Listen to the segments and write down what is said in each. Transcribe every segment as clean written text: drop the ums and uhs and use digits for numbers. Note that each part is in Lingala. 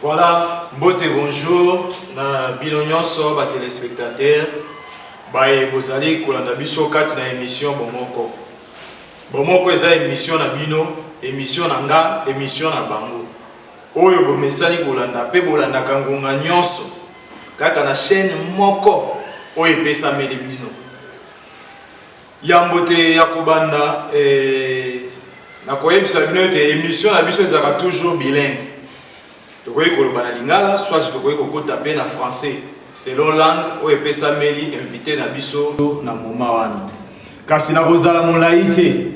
Voilà, mbote bonjour, na bino nyonso ba téléspectateurs. Baye bozali kolanda biso kati na émission Bomoko. Bomoko eza émission na bino, émission na nga, émission na bango. Oyo bomesali kolanda pe bolanda kangonga nyonso. Kaka na chaîne moko oyo pesa meli bino. Yambote ya kobanda na koyebisa bino te émission na biso ezaka toujours bilingue. Tokoyi koloba na lingala, soit tokoyi kokota pe na français. Selon langue oyo pesa meli invité na biso na moma wana. Kasi na kozala molai te.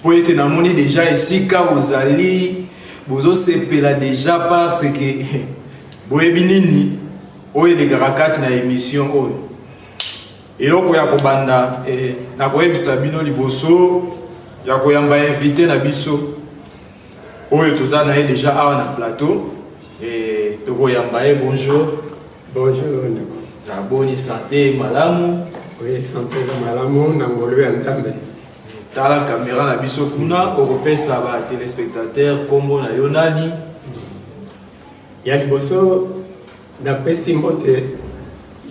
Po ete namoni déjà esika bozali bozo sepela déjà parce que boyebi nini oyo elekaka kati na émission oyo. Eloko ya kobanda na koyebisa bino liboso ya koyamba invité na biso oyo toza na ye déjà awa na plateau. Et tokoyamba ye bonjour. Bonjour. La bonne santé malamu. Oui, santé malamu na ngolo ya Nzambe. Tala caméra na biso kuna okopesa ba téléspectateurs kombo na yonani. Ya liboso na pesi mbote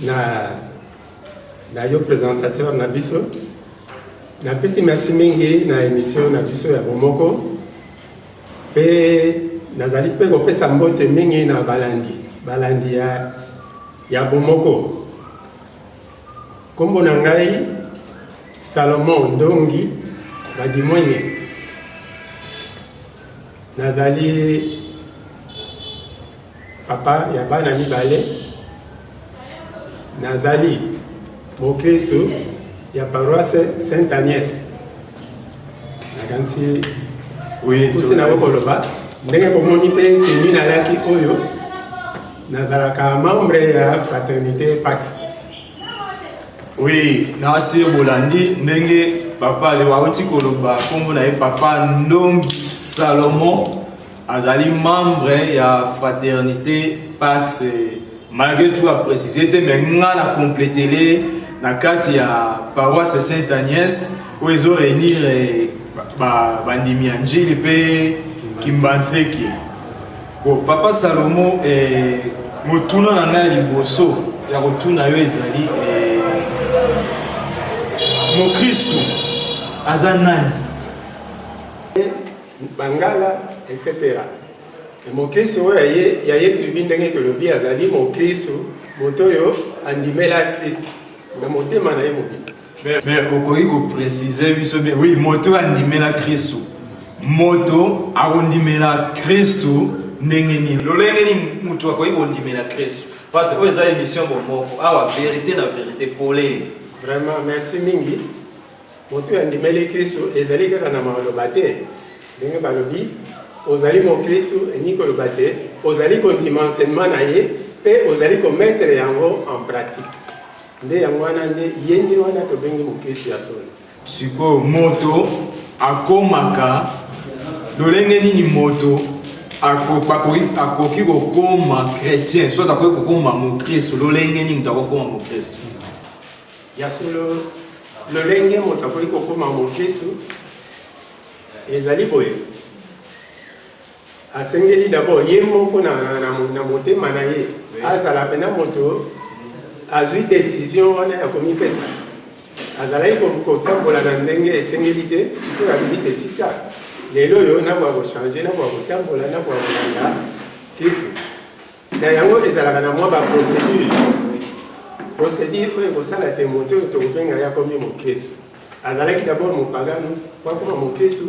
na yo présentateur na biso. Na pesi merci mingi na émission na biso ya Bomoko. Pe nazali pe kopesa mbote mingi na balandi ya Bomoko. Kombo na ngai Salomon Ndongi Badimwenye. Nazali papa ya bana mibale. Nazali Mokristo ya paroisse Sainte Agnès. Nakansi oui kusina wokoloba ndenge komoni pe temi na laki oyo nazalaka membre ya fraternité Pax. Oui, nasi bolandi ndenge papa le wauti koloba kombo na ye papa Ndongi Salomon azali membre ya fraternité Pax. Malgré tout à préciser te mais ngana compléter na kati ya paroisse Sainte Agnès où ils ont réunir bandimi ya njili pe Kimbanseki. Bon, papa Salomon motuna na ngai liboso ya kotuna yo ezali Mokristo aza nani? Bangala etc. Mokristo oyo ya ye tribu ndenge tolobi azali Mokristo moto oyo andimela Kristo na motema na ye mobimba. Mais okoki ko préciser biso bien. Oui, moto andimela Kristo. Moto akondimela Kristo ndenge nini? Lolenge ni mutu akoki kondimela Kristo. Parce que eza émission Bomoko awa vérité na vérité polele. Vraiment merci mingi. Moto andimela Kristo ezali kaka na maloba te. Ndenge balobi ozali Mokristo ni koloba te, ozali kondima enseignement na ye pe ozali ko mettre yango en pratique. Nde yango wana nde yende wana tobengi Mokristo ya solo. Siko moto akomaka lolenge nini moto akoki kokoma chrétien soit akoki kokoma Mokristo lolenge nini moto akokoma Mokristo ya solo lolenge moto akoki kokoma Mokristo ezali boye asengeli d'abord ye moko na motema na ye azala pena moto azwi décision wana ya komipesa azalaki kotambola na ndenge esengeli te sikoyo alobi te tika lelo oyo nakoya kochange nakoya kotambola nakoya kolanda Kristo na yango ezalaka na mwa baprocédure oyo ekosala te moto oyo tokobenga ya komi Mokristo azalaki d'abord mopagano po akoma Mokristo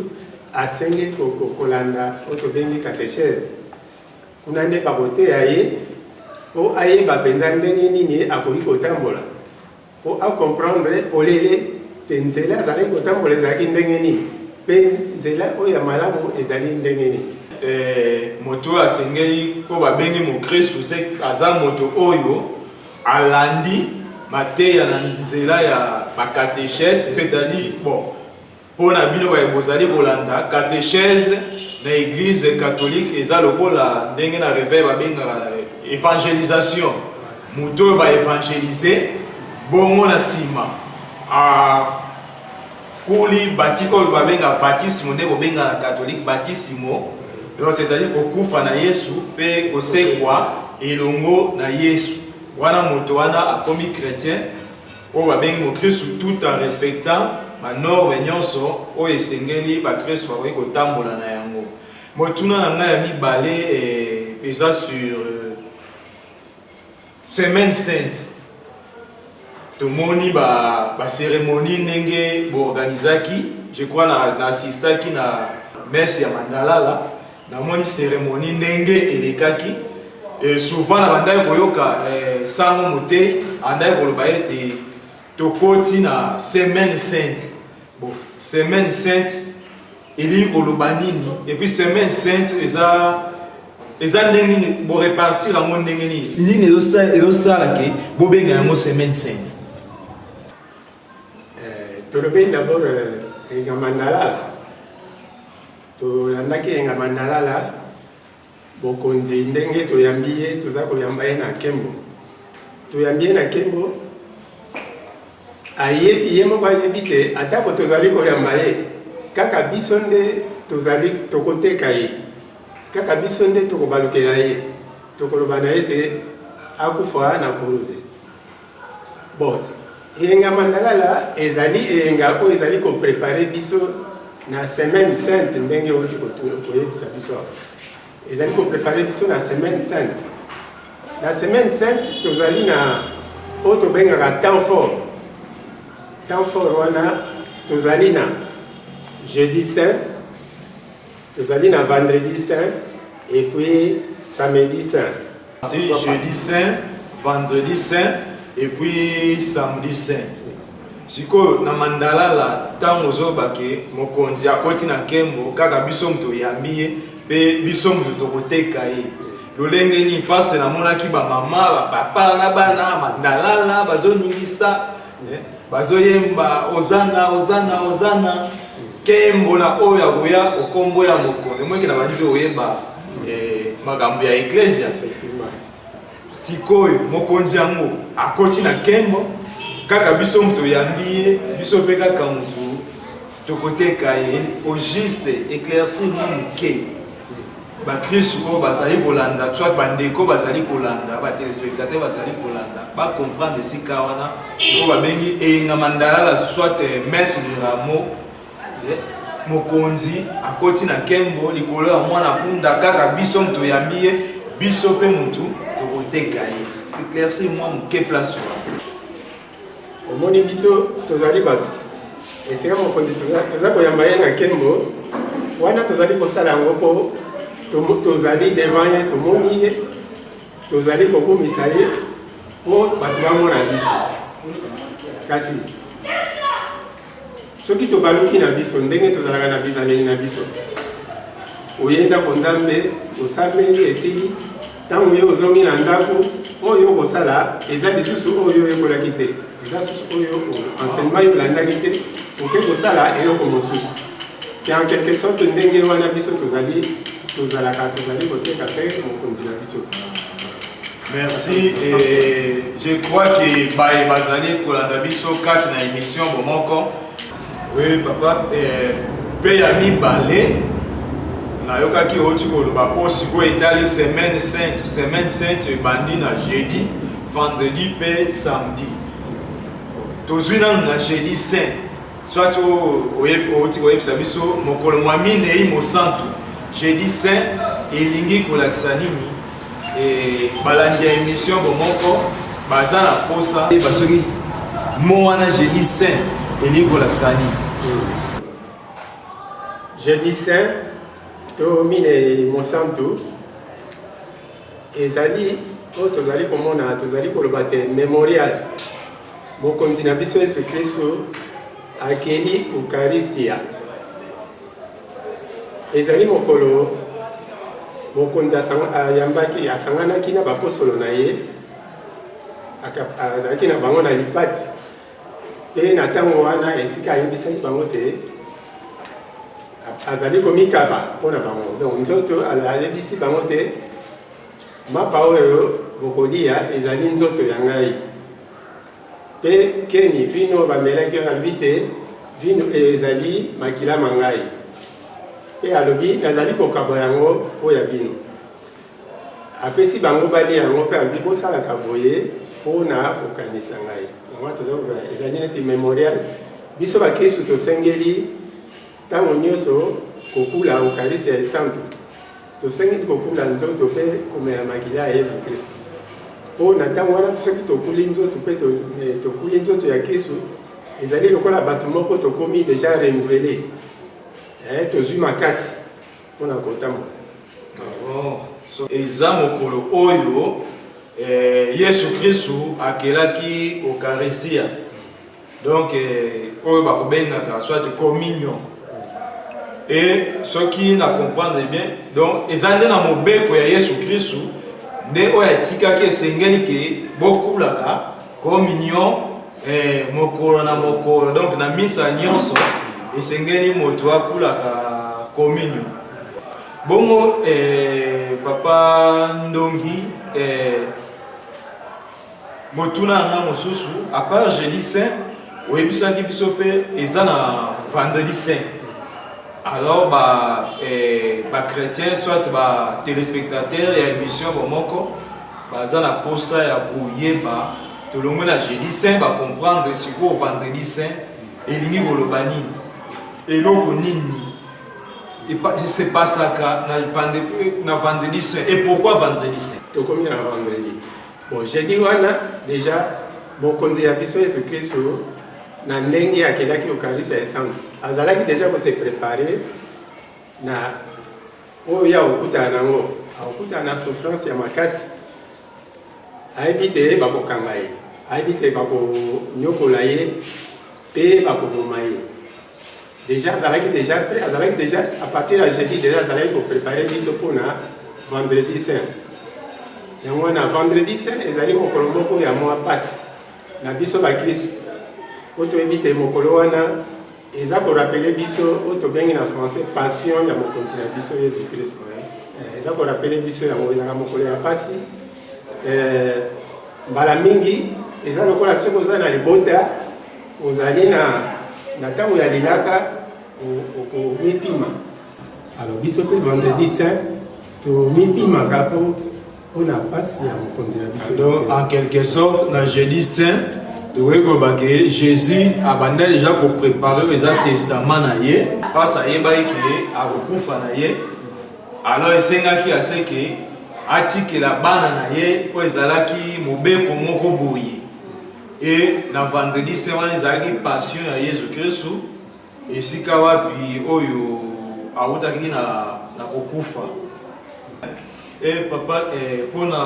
asengeli kolanda oyo tobengi catéchèse kuna nde bakoteya ye po ayeba mpenza ndenge nini akoki kotambola po acomprendre polele te nzela azalaki kotambola ezalaki ndenge nini mpe nzela oyo ya malamu ezali ndenge nini. Moto asengeli po babengi Mokristo aza moto oyo alandi mateya na nzela ya bacatéchèse, c'est-à-dire bon pona bino bozali bolanda catéchèse na église catholique eza lokola ndenge na réveil babenga évangélisation. Moto ba évangéliser bongo na sima kuli bati oyo babenga baptisme nde bobenga na catholique baptismo Donc c'est-à-dire kokufa na Yesu pe kosekwa elongo na Yesu. Wana moto wana akomi chrétien o babengi mo Kristo tout en respectant ma norme nyonso o esengeli ba Kristo ba ko tambola na yango. Motuna na nga ya mibale eza sur semaine sainte. Tomoni ba cérémonie ndenge bo organisaki, je crois na assistaki na messe ya Mandalala, na moni cérémonie ndenge elekaki. Souvent na bandai koyoka sango mote andai koloba ete tokoti na semaine sainte. Bon, semaine sainte eli koloba nini et puis semaine sainte eza ndenge bo répartir en monde ndenge nini ezosala ke bo benga yango semaine sainte. Tolobi d'abord enga Mandalala. Tolandaki enga Mandalala. Bokonzi ndenge toyambiye toza koyamba ye na Kembo. Toyambiye na Kembo. Ayebi ye moko ayebi te atako tozali koyamba ye. Kaka biso nde tozali tokoteka ye. Kaka biso nde tokobalukela ye. Tokoloba na ye te akufa na kuruze. Boss. Enga Mandalala ezali enga o ezali ko préparer biso na semaine sainte ndenge oti koyebisa biso. Ezali ko préparer biso na semaine sainte. La semaine sainte tozali na o to benga temps fort. Temps fort wana tozali na jeudi saint, tozali na vendredi saint et puis samedi saint. Jeudi saint, vendredi saint et puis samedi saint. Siko na Mandalala tango zobake mokonzi akoti na Kembo kaka biso mto yambiye pe biso mto tokoteka ye. Lolenge ni passe na monaki ba mama ba papa na bana Mandalala bazoningisa bazoyemba ozana ozana ozana Kembo na oya boya okombo ya mokonzi mweke na bandi oyeba magambo ya ecclesia effectivement. Sikoyo mokonzi yango akoti na Kembo kaka biso mto yambiye biso pe kaka mtu tokoteka ye au juste éclaircir muke ba Kristo ko bazali kolanda soit bandeko bazali kolanda ba téléspectateurs bazali kolanda ba comprendre sika wana ko ba bengi enga Mandalala soit messe de rameau mokonzi akoti na Kembo likolo ya mwana punda kaka biso mto yambiye biso pe mtu tokoteka ye éclaircir muke place Omoni biso tozali bato. Esika mokonzi toza koyamba ye na Kembo wana tozali kosala yango po tozali devant ye tomoni ye tozali kokumisa ye po bato bamona biso. Kasi soki tobaluki na biso ndenge tozalaka na bizaleli na biso oyenda ko Nzambe osambeli esili ntango ye ozongi na ndako oyo kosala eza lisusu oyo ekolaki te. Eza susu oyo enseignement yo landaki te oke kosala eloko mosusu. C'est en quelque sorte ndenge wana biso tozalaka tozali koteka pe mokonzi na biso. Merci et je crois que baye bazali kolanda biso kati na émission bomoko. Oui papa pe ya mibale na yokaki oti koloba po siko etali semaine sainte bandi na jeudi vendredi pe samedi. Tozwina na jeudi saint soit oti koyebisa biso mokolo mwamine ei mosantu jeudi saint elingi kolakisa nini balandi ya émission bomoko baza na posa basoki mo wana jeudi saint elingi kolakisa nini. Jeudi saint to mine mosantu ezali o tozali komona tozali koloba te mémorial mokonzi na biso Yesu Kristo akeli Eucharistia. Ezali mokolo mokonzi ayambaki asanganaki na bapostolo na ye azalaki na bango na lipati pe na ntango wana esika ayebisaki bango te azali komikaba mpona bango donc nzoto ayebisi bango te mapa oyo bokolia ezali nzoto ya ngai pe keni vino bamelaki alobi te vino ezali makila mangai pe alobi nazali kokabo yango po ya bino apesi bango bali yango pe alobi bosalaka boye mpona kokanisa ngai yango tozokoba ezali neti mémorial biso bakristu tosengeli ntango nyonso kokula eukarisia ya santu tosengeli kokula nzoto mpe komela makila ya yesu kristu mpo na ntango wana soki tokuli nzoto mpe tokuli nzoto ya kristu ezali lokola bato moko tokomi déjà renouvelé tozwi makasi mpona kotambola eza mokolo oyo yesu kristu akelaki eucharistia donc oyo bakobengaka soit communion et soki na comprendre bien donc eza nde na mobeko ya yesu kristu nde oyo atikaki esengeli ke bokulaka communion mokolo na mokolo donc na misa nyonso esengeli moto akulaka communion bongo papa Ndongi motuna nga mosusu à part jeudi saint oyebisaki biso mpe eza na vendredi saint alors ba chrétien soit ba téléspectateur ya émission bomoko baza na posa ya koyeba tolongo na jeudi saint ba comprendre sikoyo vendredi saint elingi koloba nini eloko nini c'est pas ça na vendredi saint et pourquoi vendredi saint tokomi na vendredi bon jeudi wana déjà mokonzi ya biso yesu kristu na ndenge akelaki eukarisia ya santu azalaki déjà kose préparer na oyo akokutana nango akokutana na souffrance ya makasi ayebi te bakokanga ye ayebi te bakonyokola ye mpe bakoboma ye déjà azalaki déjà prêt azalaki déjà à partir ya jeudi déjà azalaki kopréparer biso mpona vendredi saint yango wana vendredi saint ezali mokolo moko ya mwa pasi na biso bakristu oyo toyebi te mokolo wana eza korapele biso oyo tobengi na français passion ya mokonzi na biso yesu kristu eza korapele biso yango ezaka mokolo ya pasi mbala mingi eza lokola soki oza na libota ozali na ntango ya lilaka okomipima alors biso mpe vendredi saint tomipimaka mpona pasi ya mokonzi na biso donc en quelque sorte na jeudi saint tokoki koloba ke jésus abanda déjà kopréparer eza testament na ye mpasi ayebaki ke akokufa na ye alors esengaki aseke atikela bana na ye po ezalaki mobeko moko boye et na vendredi saint wana ezalaki passion ya yesu kristu esika wapi oyo awutaki na kokufa et papa mpona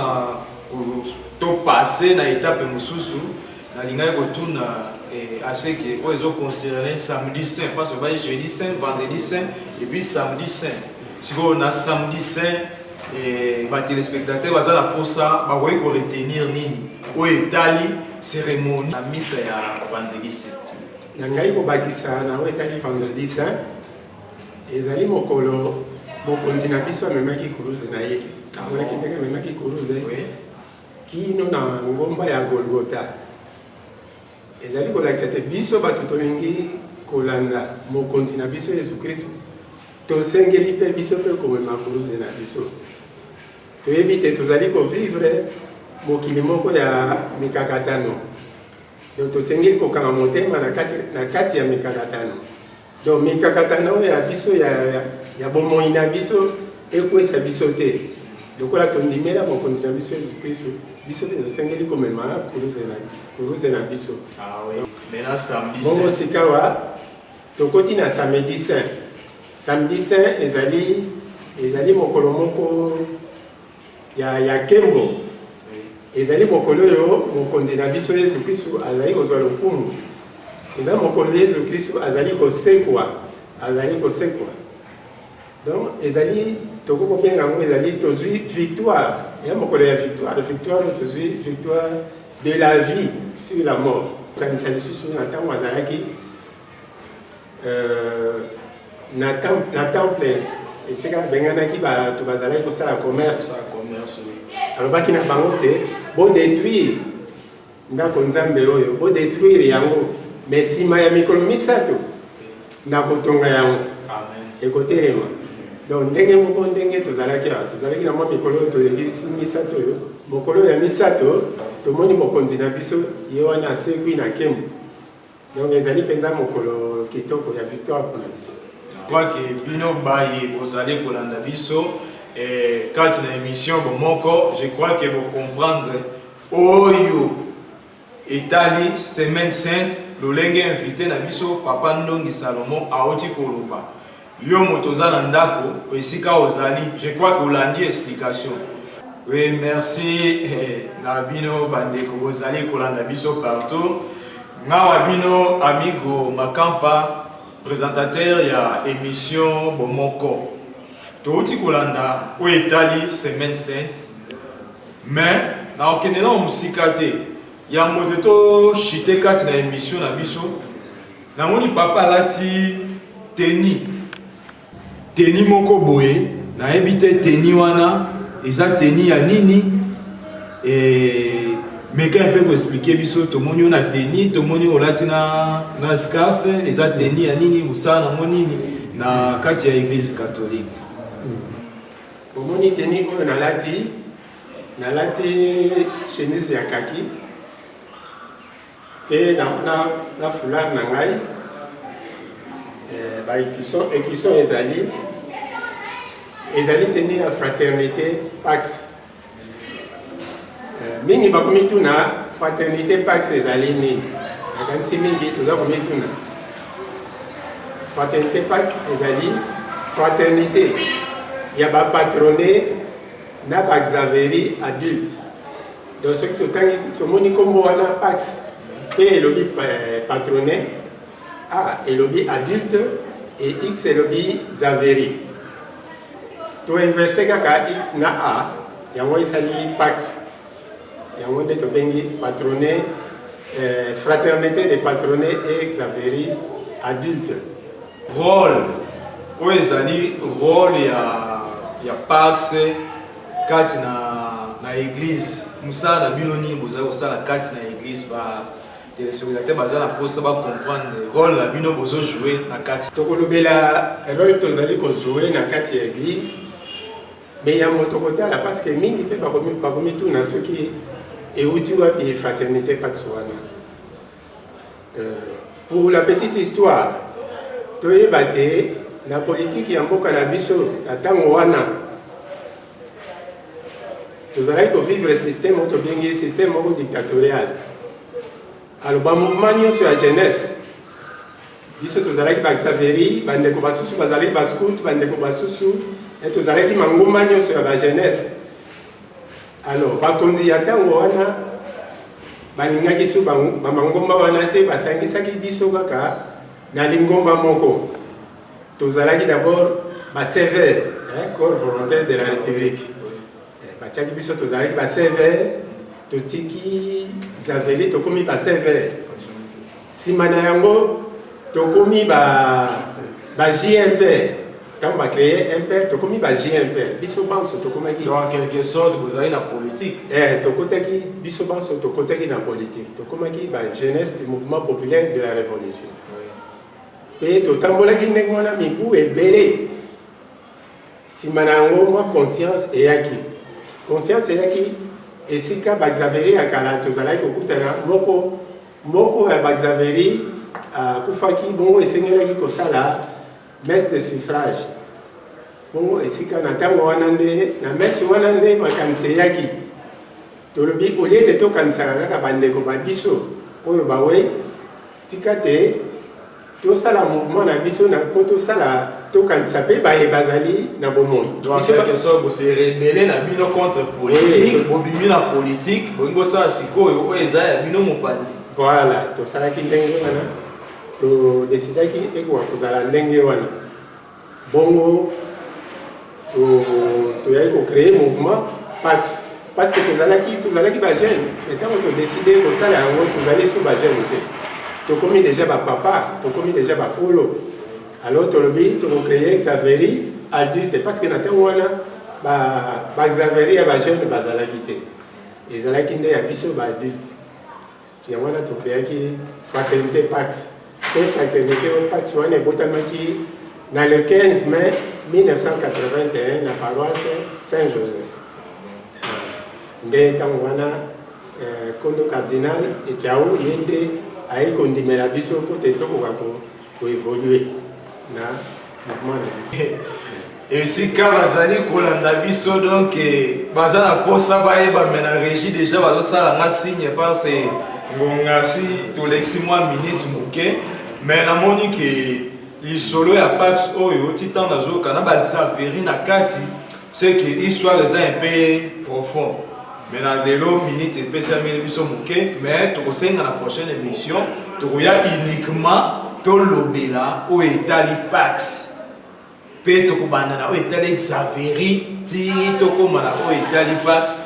topase na étape mosusu nalingaki kotuna aseke oyo ezoconcerne samedi saint parce que bayi jeudi saint vendredi saint et puis samedi saint sikoyo na samedi saint batelespectateur baza na posa bakoki koretenir nini oyo etali cérémonie na misa ya vendredi saint na ngai kobakisa na oyo etali vendredi saint ezali mokolo mokonzi na biso amemaki kuruze na ye amonaki ndenge amemaki kuruze kino na ngomba ya golgota ezali kolakisa te biso bato tolingi kolanda mokonzi na biso yesu kristu tosengeli mpe biso mpe komema kuruze na biso toyebi te tozali kovivre mokili moko ya mikakatano donc tosengeli kokanga motema na kati ya mikakatano donc mikakatano ya biso ya bomoi na biso ekwesa biso te lokola tondimela mokonzi na biso yesu kristu biso te tosengeli komema kuruze na biso bongo sikawa tokoti na samedi saint samedi saint ezali mokolo moko ya kembo ezali mokolo oyo mokonzi na biso yesu kristu azali kozwa lokumu eza mokolo yesu kristu azali kosekwa donc ezali tokoki kobenga yango ezali tozwi victoire ya mokolo ya victoire oyo tozwi victoire de la vie sur la mort kanisa lisusu na ntango azalaki na temple esika benganaki bato bazalaki kosala commerce alobaki na bango te bodétruire ndako nzambe oyo bodétruire yango mais nsima ya mikolo misato na kotonga yango ekotelema donc ndenge moko ndenge tozalaki na mwa mikolo oyo toleki misato oyo mokolo ya misato tomoni mokonzi na biso ye wana asekwi na nkembo donc ezali mpenza mokolo kitoko ya victoire mpona biso. Kwa ke bino baye bozali kolanda biso kati na émission bomoko, je crois que vous comprendre oyo etali semaine sainte lolenge invité na biso papa Ndongi Salomon aoti koloba yo motoza na ndako esika ozali. Je crois que olandi explication. Oui, merci na bino bandeko bozali kolanda biso partout. Ngawa bino amigo Makampa présentateur ya émission bomoko. Touti kolanda o etali semaine sainte. Mais na okendela musika te. Ya moto chite kati na émission na biso. Na moni papa lati teni moko boye na ebite teni wana eza teni ya nini meka un peu expliquer biso tomoni ona teni tomoni olati na scarf eza teni ya nini musana mo nini na kati ya église catholique. Omoni teni oyo nalati chemise ya kaki et na foulard na ngai écusson ezali teni ya fraternité Pax. Mingi bakomi tuna fraternité Pax ezali nini nakanisi mingi toza komi tuna fraternité Pax ezali fraternité ya bapatroné na baxaverie adulte. Donc ce que totangi tomoni kombo wana Pax pe elobi patroné A elobi adulte et X elobi Xaverie. To inverser kaka X na A yango esali Pax. Yango nde tobengi patroné fraternité des patronés et Xaverie adulte. Rôle o ezali rôle ya Pax kati na église. Musa na bino nini bozali kosala kati na église ba téléspectateurs bazala posa ba comprendre rôle la bino bozo jouer na kati. Tokolobela rôle tozali ko jouer na kati ya église. Mais ya moto kotala parce que mingi pe bakomi tout na ceux qui euti wapi fraternité Pax wana. Pour la petite histoire, toyeba te na politique ya mboka na biso na tango wana tozalaki ko vivre système auto bengi système moko dictatorial. Alors ba mouvement nyonso ya jeunesse biso tozalaki ba Xaverie bandeko basusu bazalaki ba scout bandeko basusu et tozalaki mangomba nyonso ya ba jeunesse. Alors bakonzi ya tango wana baningaki su ba mangomba wana te basangisaki biso kaka na lingomba moko. Tozalaki d'abord ba sévère corps volontaire de la République. Batiaki biso tozalaki ba sévère totiki Xaverie tokomi ba sévère. Simana yango tokomi ba JMP. Quand on va créer un père, tokomi ba JMP. Biso banso tokomaki. En quelque sorte vous avez la politique. Tokotaki biso banso tokotaki na politique. Tokomaki ba jeunesse du mouvement populaire de la révolution. Et totambolaki ndenge wana mibu ebele. Simana yango moi conscience eyaki. Conscience eyaki esika ba Xaverie akala tozalaki kokutana moko ya ba Xaverie kufaki bongo esengelaki kosala messe de suffrage. Bongo esika na tango wana nde na messe wana nde makanisi eyaki. Tolobi olie te tokanisaka kaka bandeko babiso oyo bawe tika te tosala mouvement na biso na po tosala tokanisa pe baye bazali na bomoi. Donc quelque sorte vous se rebeller na bino contre politique, bobimi na politique, bongo sa sikoyo oyo eza ya bino mopanzi. Voilà, tosalaki ndenge wana to decidaki eko kozala ndenge wana. Bongo to yai ko créer mouvement Pax parce que tozalaki ba jeune, mais quand on décidé ko sala yango tozali sous ba jeune te. Tokomi déjà ba papa, tokomi déjà ba polo. Alors tolobi to créer Xaverie adulte parce que na tango wana ba Xaverie ba jeune bazalaki te. Ezalaki nde ya biso ba adulte. Ya wana to créer ki fraternité Pax. Et fraternité Pax wana botamaki dans le 15 mai 1981 na paroisse Saint-Joseph. Nde tango wana kondo cardinal Etiao yende ayi kondimela biso po te tokoka ko évoluer na mouvement na biso. Et si bazali kolanda biso donc baza na posa bayeba mais na régie déjà bazosala nga signe parce ngonga si tolexi moi minute moke mais namoni ke lisolo ya Pax oyo titan nazoka na badisaferi na kati c'est que histoire eza un peu profond mais na lelo minute epesami biso moke mais tokosenga na prochaine émission tokoya uniquement tolobela o etali Pax pe tokobanda na o etali Xaveri ti tokoma na o etali Pax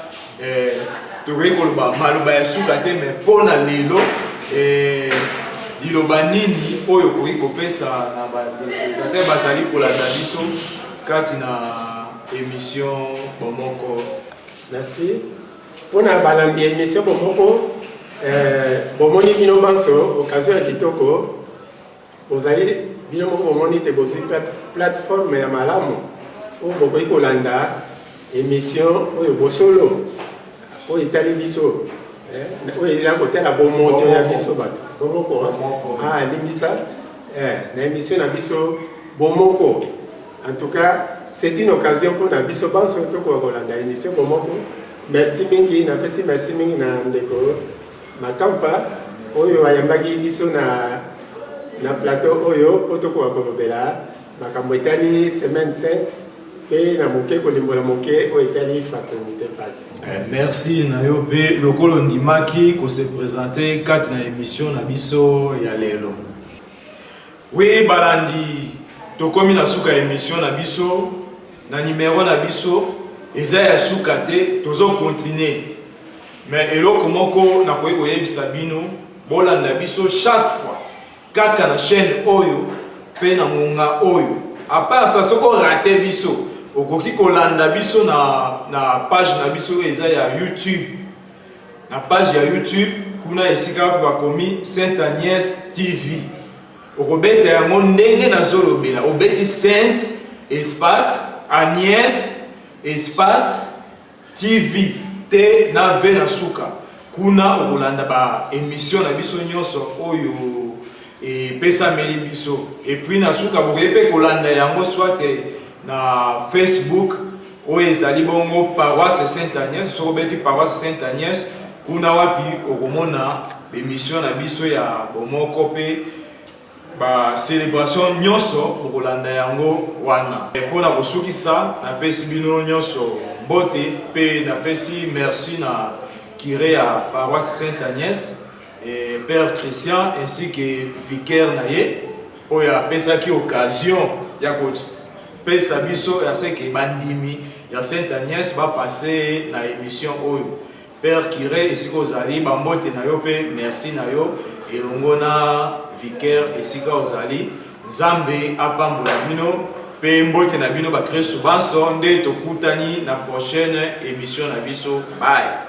tokoki koloba maloba ya suka te mais mpona lelo liloba nini oyo koki kopesa na bato bazali kolanda biso kati na émission Bomoko. Merci. Mpona balandi émission Bomoko bomoni bino banso occasion ya kitoko bozali bino moko bomoni te bozwi plateforme ya malamu oyo bokoki kolanda émission oyo bosolo oyo etali biso oyo eza kotala bomoto ya biso bato Bomoko limbisa na émission na biso Bomoko. En tout cas c'est une occasion pour na biso banso tokoka kolanda émission Bomoko. Merci mingi na pesi merci mingi na ndeko Makampa oyo ayambaki biso na plateau oyo po tokoka kolobela makambo etali semaine sainte pe na moke kolimbola moke oyo etali fraternité Pax. Merci na yo pe lokolo ndimaki ko se présenter kati na émission na biso ya lelo. Oui balandi tokomi na suka émission na biso na numéro na biso eza ya suka te tozo continuer mais eloko moko na koyi koyebisa bino bolanda biso chaque fois kaka na chaîne oyo pe na ngonga oyo à part ça soko raté biso okoki kolanda biso na page na biso eza ya YouTube na page ya YouTube kuna esika bakomi Sainte Agnès TV okobeta yango ndenge nazolobela obeti Sainte espace Agnès espace TV te na ve na suka kuna okolanda ba émission na biso nyonso oyo pesa meli biso et puis na suka bokepe kolanda yango soit na Facebook oyo ezali bongo paroisse Sainte Agnès soko beti paroisse Sainte Agnès kuna wapi okomona émission na biso ya Bomoko pe ba célébration nyonso okolanda yango wana mpona kosukisa na pesi bino nyonso mbote pe na pesi merci na curé ya paroisse Sainte Agnès et Père Christian ainsi que vicaire na ye oyo apesaki occasion ya kopesa biso ya seke bandimi ya Sainte Agnès va passer na émission oyo Père curé esika ozali bambote na yo pe merci na yo elongo na vicaire esika ozali Nzambe apambola bino pe mbote na bino ba Kristo banso nde tokutani na prochaine émission na biso bye.